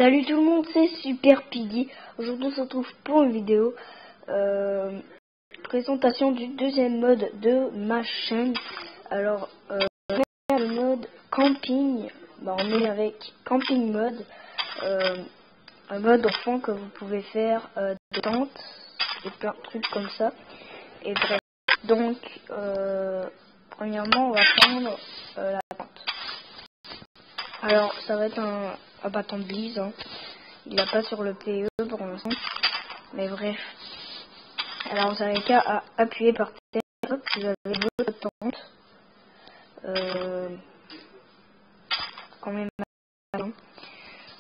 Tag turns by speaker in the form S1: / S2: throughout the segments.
S1: Salut tout le monde, c'est Super Piggy. Aujourd'hui on se retrouve pour une vidéo présentation du deuxième mode de ma chaîne. Alors le mode camping, on est avec camping mode, un mode au fond que vous pouvez faire des tentes et plein de trucs comme ça. Et bref, donc premièrement on va prendre la tente. Alors ça va être un bâton de bise, hein. Il n'a pas sur le PE pour l'instant, mais bref. Alors vous avez qu'à appuyer par terre, vous avez votre tente. Quand même.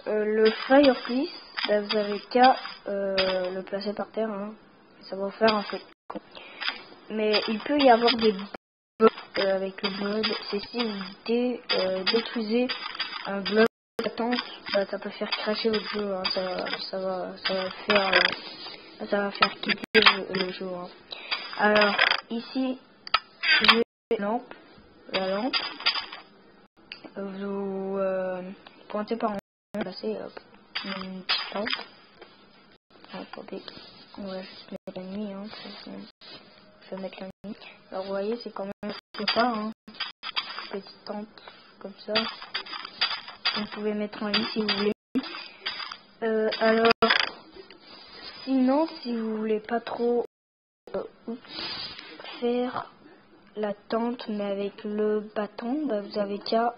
S1: Le fireplace, vous avez qu'à le placer par terre, hein. Ça va vous faire un peu de con. Mais il peut y avoir des bugs avec le mode. C'est si vous détruisez un bloc de tente, ça peut faire crasher votre jeu, hein. Ça va faire quitter le jeu, hein. Alors ici j'ai la lampe, vous pointez par en haut, passer une petite lampe. Attendez, on va juste mettre la nuit, hein. Je vais mettre la nuit. Alors vous voyez, c'est quand même sympa, hein. Petite tente comme ça. Vous pouvez mettre en lit si vous voulez. Alors, sinon, si vous voulez pas trop faire la tente, mais avec le bâton, vous avez qu'à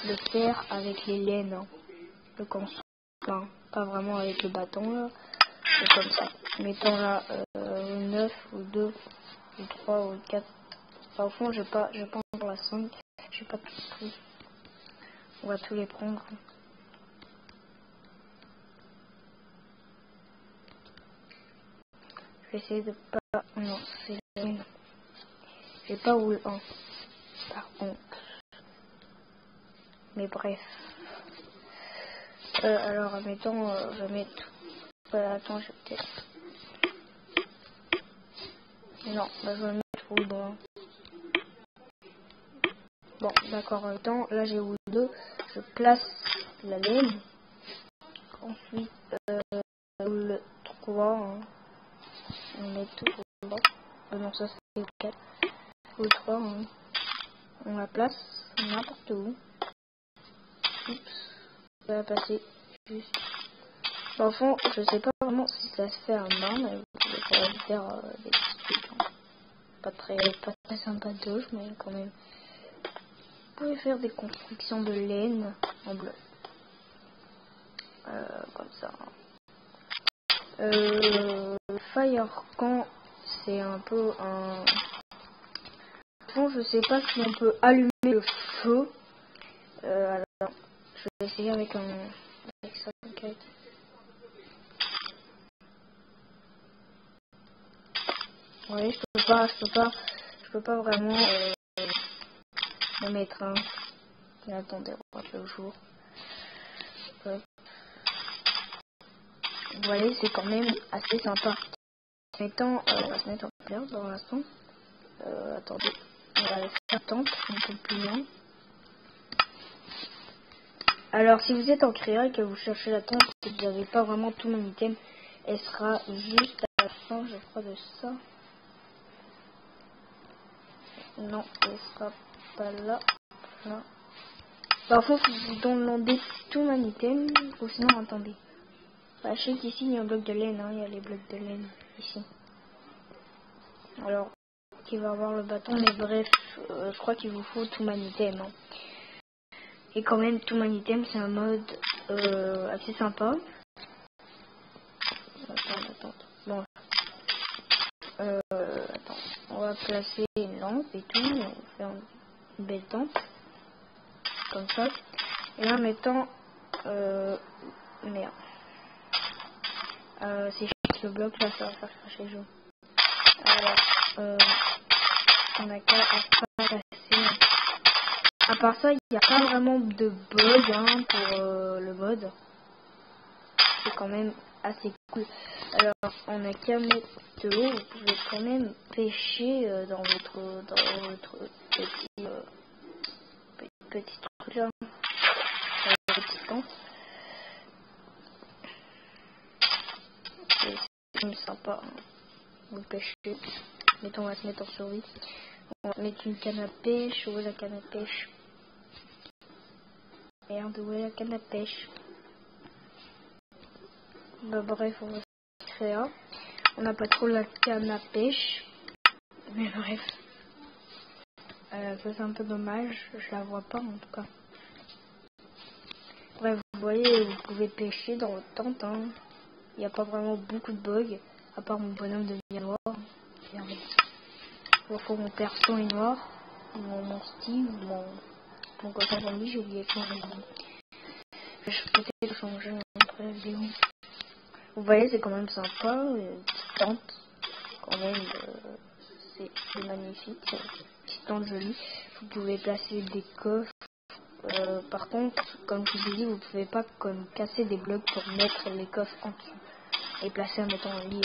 S1: le faire avec les laines, hein. Le construire, enfin, pas vraiment avec le bâton, là. C'est comme ça. Mettons là 9 ou 2 ou 3 ou 4. Enfin, au fond, je vais pas encore la 5. Je sais pas tout. On va tous les prendre. Je vais essayer de pas... Non, c'est la 1. Je sais pas où le 1. Par contre. Mais bref. Alors, admettons, je vais mettre... attends, je vais peut-être... Non, je vais mettre où le 1. Bon, d'accord, attends, là j'ai où 2. Je place la laine. Ensuite, le 3. Hein. On met tout au bas. Non, ça c'est le 4. Le 3, hein. On la place n'importe où. Oups, ça va passer juste. Au fond, je sais pas vraiment si ça se fait à main, mais vous pouvez quand même faire des petits trucs. Hein. Pas très sympa de gauche, mais quand même. Vous pouvez faire des constructions de laine en bloc. Comme ça. Fire camp, c'est un peu un... Bon, je sais pas si on peut allumer le feu. Alors, je vais essayer avec ça. Okay. Ouais, je peux pas vraiment le mettre. Hein. Mais attendez, on va faire le jour. Vous voyez, c'est quand même assez sympa. On va se mettre en place dans l'instant. Attendez, on va aller faire tente un peu plus loin. Alors, si vous êtes en créa et que vous cherchez la tente et que vous n'avez pas vraiment tout mon item, elle sera juste à la fin, je crois, de ça. Non, elle sera pas là. Là. Parfois, il faut vous demander tout mon item, ou sinon, attendez. Je sais qu'ici, il y a un bloc de laine, hein, il y a les blocs de laine ici. Alors, il va avoir le bâton, mais bref, je crois qu'il vous faut tout mon item. Hein. Et quand même, tout mon item, c'est un mode assez sympa. Attends. Bon. Attends. On va placer une lampe et tout. On va faire une belle tente. Comme ça. Et là, mettons... merde. Si je fixe le bloc, là, ça va faire cracher le jeu. Alors, on a qu'à pas passer. À part ça, il n'y a pas vraiment de bug, hein, pour le mode. C'est quand même assez cool. Alors, on a qu'à mettre de l'eau. Vous pouvez quand même pêcher dans votre petit truc là. Petite tente. pas. Vous pêchez. Mettons, on va se mettre en survie. On va mettre une canne à pêche. Où est la canne à pêche? Merde, où est la canne à pêche? Bah, bref, on va se faire. On n'a pas trop la canne à pêche. Mais bref. Ça c'est un peu dommage. Je la vois pas en tout cas. Bref, vous voyez, vous pouvez pêcher dans votre tente. Hein. Il n'y a pas vraiment beaucoup de bugs. À part mon bonhomme de noir. Mon perso est noir. Mon Steve, mon copain zombie, j'ai oublié de changer. Je vais peut-être changer après la vidéo. Vous voyez, c'est quand même sympa. Une petite tente. Quand même, c'est magnifique. Petite tente jolie. Vous pouvez placer des coffres. Par contre, comme je vous ai dit, vous pouvez pas comme casser des blocs pour mettre les coffres en dessous. Et placer un mettant un lit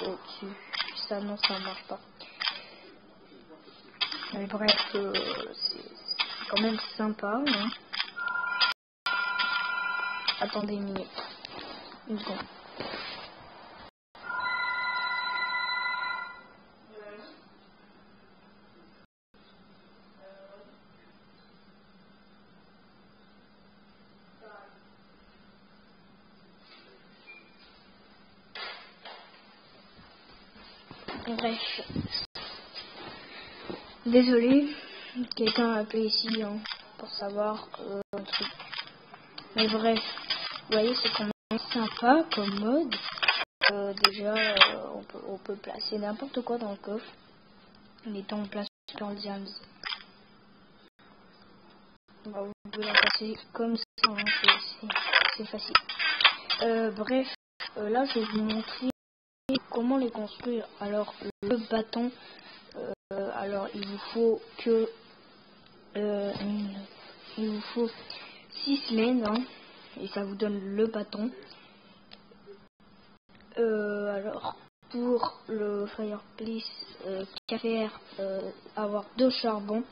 S1: au-dessus. Ça, non, ça marche pas. Mais bref, c'est quand même sympa. Hein. Attendez une seconde. Bref. Désolé, quelqu'un a appelé ici hein, pour savoir un truc. Mais bref, vous voyez, c'est quand même sympa comme mode. Déjà, on peut placer n'importe quoi dans le coffre. Mettons, on place dans le diams. Vous pouvez la passer comme ça, hein, c'est facile. Bref, là, je vais vous montrer comment les construire. Alors, le bâton, alors il vous faut que il vous faut 6 laines hein, et ça vous donne le bâton. Alors pour le fireplace qu'à faire avoir 2 charbons,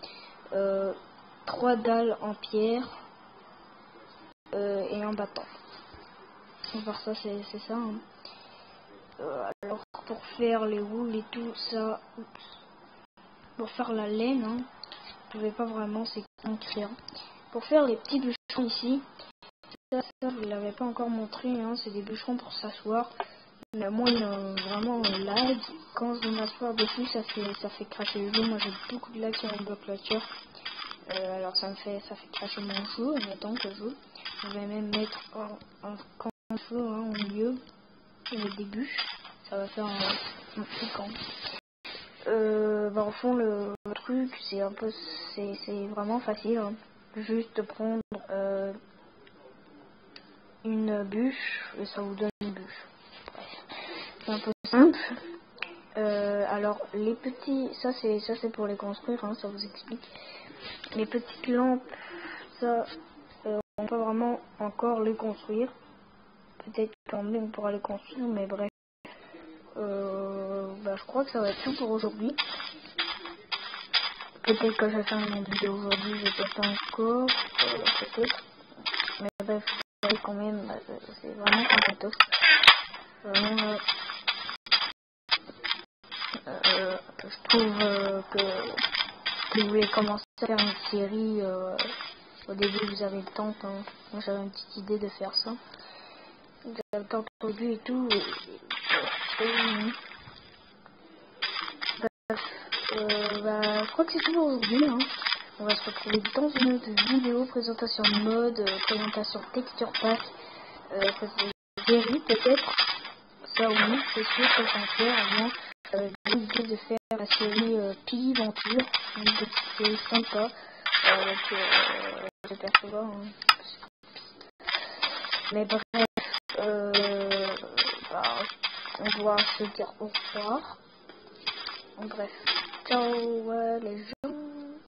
S1: 3 dalles en pierre et un bâton. On va voir ça, c'est ça. Hein. Alors pour faire les roules et tout ça, pour faire la laine, hein, vous pouvez pas vraiment, c'est écrire. Pour faire les petits bûcherons ici, ça vous l'avez pas encore montré, hein, c'est des bûcherons pour s'asseoir. Mais moi vraiment lag, quand je m'asseoir dessus ça fait cracher le jeu. Moi j'ai beaucoup de lag sur mon bloc launcher. Alors ça fait cracher mon jeu en attendant que je joue. Je vais même mettre un camp de feu hein, au milieu avec des bûches. Ça va faire un petit camp. Au fond le truc c'est vraiment facile hein. Juste de prendre une bûche et ça vous donne une bûche. Bref, c'est un peu simple. Alors les petits, ça c'est pour les construire hein, ça vous explique. Les petites lampes, ça on peut vraiment encore les construire. Peut-être quand même on pourra les construire, mais bref. Je crois que ça va être tout pour aujourd'hui. Peut-être que je vais faire une vidéo aujourd'hui, je vais pas encore, peut-être. Mais bref, quand même, c'est vraiment sympathique. Vraiment, je trouve que vous voulez commencer à faire une série. Au début, vous avez le temps. Hein. Moi, j'avais une petite idée de faire ça. J'avais le temps aujourd'hui et tout. Je crois que c'est tout pour aujourd'hui. Hein. On va se retrouver dans une autre vidéo, présentation de mode, présentation texture pack, série peut-être. Ça oui, c'est sûr que j'en fais avant. J'ai l'idée de faire la série Piggy Venture, une petite série sympa avec des personnages. Mais bref, on doit se dire au revoir. Bref, ciao les gens.